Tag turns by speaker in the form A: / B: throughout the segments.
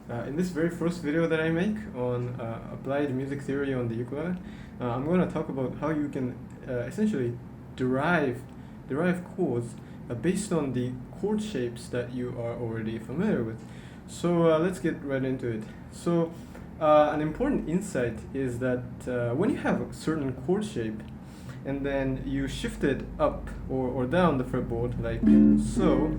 A: In this very first video that I make on applied music theory on the ukulele, I'm going to talk about how you can essentially derive chords based on the chord shapes that you are already familiar with. So let's get right into it. So an important insight is that when you have a certain chord shape and then you shift it up or down the fretboard like so,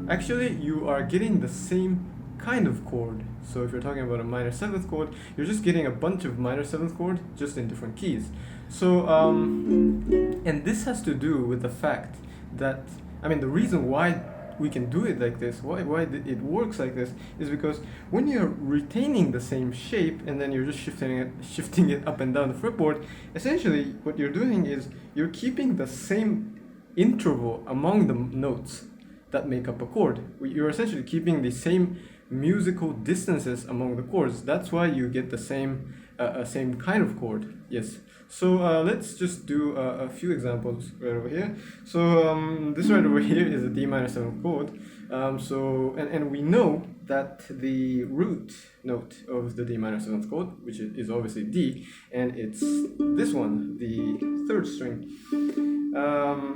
A: actually you are getting the same kind of chord. So if you're talking about a minor seventh chord, you're just getting a bunch of minor seventh chord just in different keys. So and this has to do with the fact that, I mean, the reason why we can do it like this, why it works like this, is because when you're retaining the same shape and then you're just shifting it up and down the fretboard, essentially what you're doing is you're keeping the same interval among the notes that make up a chord. You're essentially keeping the same musical distances among the chords. That's why you get the same kind of chord. Yes. So let's just do a few examples right over here. So this right over here is a D minor 7 chord. And we know that the root note of the D minor 7th chord, which is obviously D, and it's this one, the third string.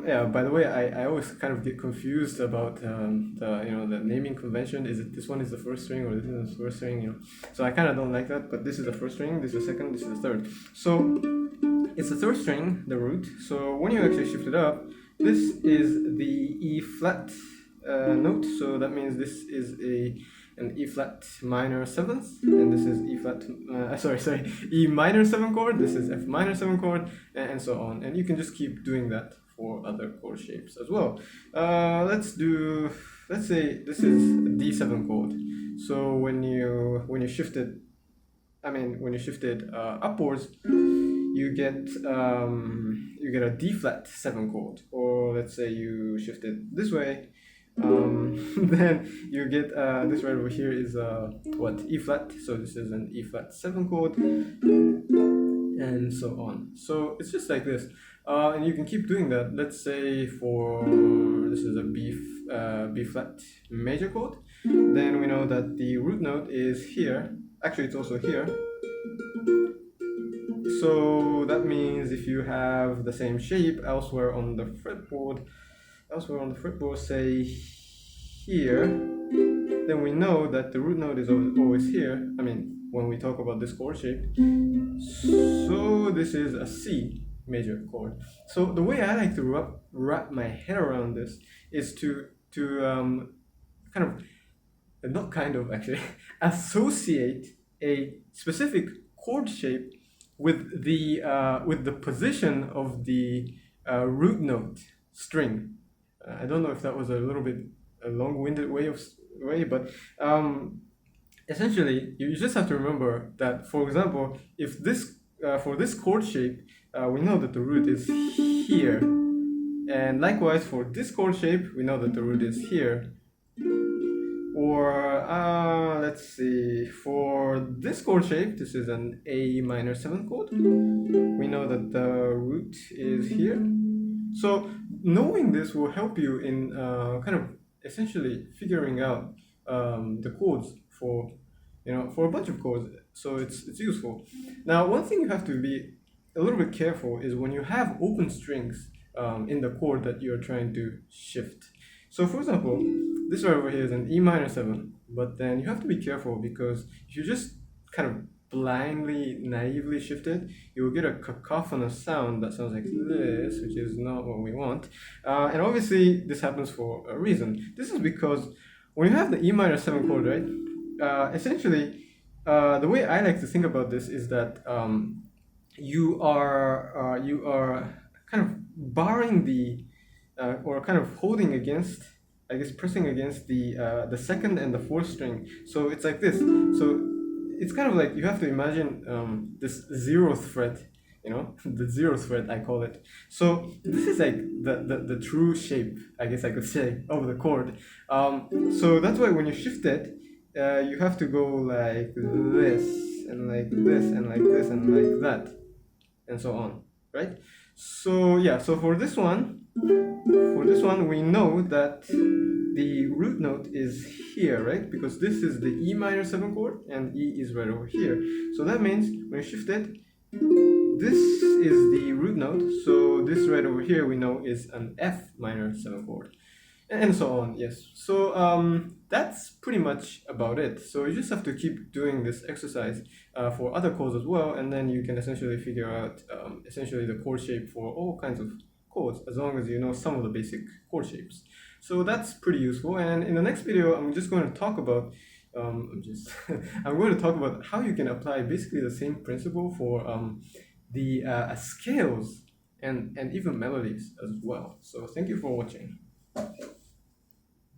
A: Yeah, by the way, I always kind of get confused about the naming convention. Is it this one is the first string or this is the first string? So I kind of don't like that. But this is the first string, this is the second, this is the third. So it's the third string, the root. So when you actually shift it up, this is the E flat note. So that means this is an E flat minor 7th, and this is E flat, E minor 7 chord, this is F minor 7 chord, and so on. And you can just keep doing that for other chord shapes as well. Let's say this is a D7 chord. So when you shift it, upwards, you get a D flat 7 chord. Or let's say you shift it this way, then you get this right over here is E flat. So this is an E flat 7 chord, and so on. So it's just like this, and you can keep doing that. Let's say for this is a B flat major chord. Then we know that the root note is here. Actually, it's also here. So that means if you have the same shape elsewhere on the fretboard, say here, then we know that the root note is always here. I mean, when we talk about this chord shape. So this is a C major chord. So the way I like to wrap my head around this is to associate a specific chord shape with the position of the root note string. I don't know if that was a little bit a long-winded way, but essentially you just have to remember that, for example, if this for this chord shape, we know that the root is here, and likewise for this chord shape, we know that the root is here. Or let's see, for this chord shape, this is an A minor 7 chord. We know that the root is here. So knowing this will help you in kind of essentially figuring out the chords for a bunch of chords. So it's useful. Now, one thing you have to be a little bit careful is when you have open strings in the chord that you're trying to shift. So for example, this right over here is an E minor 7, but then you have to be careful, because if you just kind of blindly, naively shift it, you will get a cacophonous sound that sounds like this, which is not what we want. And obviously, this happens for a reason. This is because when you have the E minor 7 chord, right, essentially, the way I like to think about this is that you are kind of barring or kind of holding against, I guess, pressing against the second and the fourth string. So it's like this. So it's kind of like you have to imagine this 0th fret, the 0th fret, I call it. So this is like the true shape, I guess I could say, of the chord. So that's why when you shift it, you have to go like this, and like this, and like this, and like that, and so on, right? So yeah, so for this one we know that the root note is here, right? Because this is the E minor 7 chord and E is right over here. So that means when you shift it, this is the root note. So this right over here we know is an F minor 7 chord. And so on, yes. So that's pretty much about it. So you just have to keep doing this exercise for other chords as well, and then you can essentially figure out essentially the chord shape for all kinds of chords, as long as you know some of the basic chord shapes. So that's pretty useful. And in the next video, I'm just going to talk about I'm going to talk about how you can apply basically the same principle for the scales and even melodies as well. So thank you for watching.